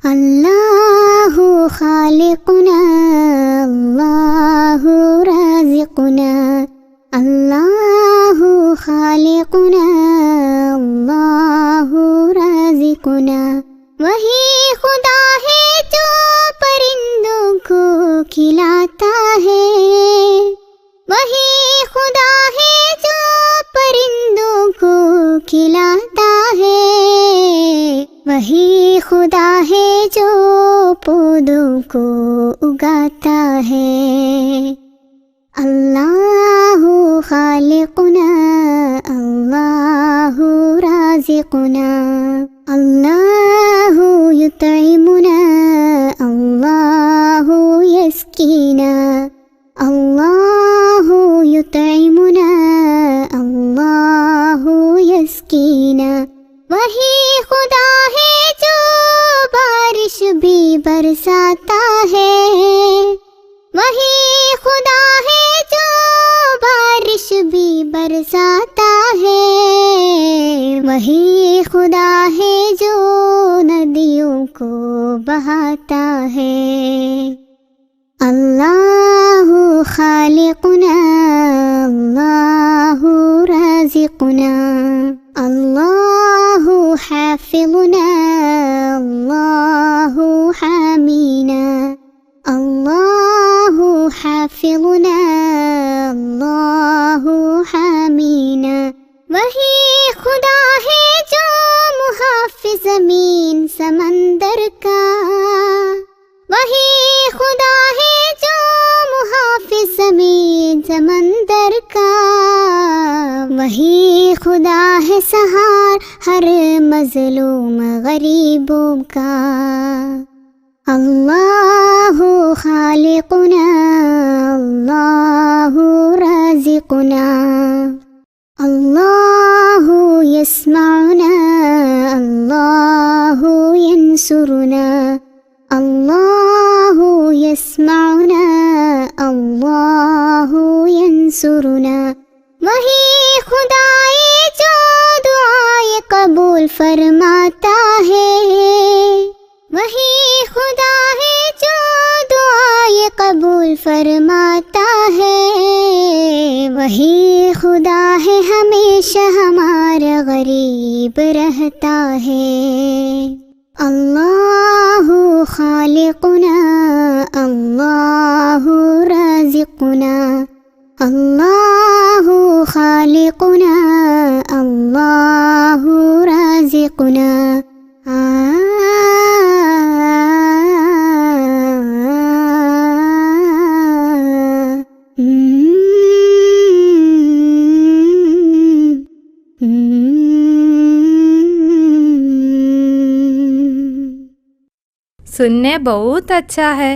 अल्लाहु खालिकुना अल्लाहु राज़िकुना, अल्लाहु खालिकुना अल्लाहु राज़िकुना। वही खुदा है जो परिंदों को खिलाता है, वही खुदा है जो परिंदों को खिलाता है, वही खुदा है जो पौधों को उगाता है। अल्लाहु खालिकुना अल्लाहु राज़िकुना, अल्लाहु युतइमुना अल्लाहु यस्कीना, अल्लाहु युतइमुना अल्लाहु यस्कीना। वही खुदा है जो बारिश भी बरसाता है, वही खुदा है जो बारिश भी बरसाता है, वही खुदा है जो नदियों को बहाता है। अल्लाहु खालिकुना अल्लाहु राज़िकुना, अल्लाहु हाफ़िज़ुना अल्लाहु हामीना, अल्लाहु हाफ़िज़ुना अल्लाहु हामीना। वही खुदा है जो मुहाफ़िज़ ज़मीन समंदर का, वही खुदा है जो मुहाफ़िज़ ज़मीन समंदर का, वही खुदा है सहार हर मज़लूम गरीबों का। अल्लाहु खालिकुना अल्लाहु राज़िकुना, अल्लाहु यस्माउना अल्लाहु यंसुरुना, अल्लाहु यस्माउना अल्लाहु यंसुरुना। वही खुदाए जो दुआए कबूल फरमाता है, वही खुदा है जो दुआए कबूल फरमाता है, वही खुदा है हमेशा हमारा गरीब रहता है। अल्लाहु खालिकुना अल्लाहु राज़िकुना, अल्लाहु खालिकुना अल्लाहु राज़िकुना। सुनने बहुत अच्छा है।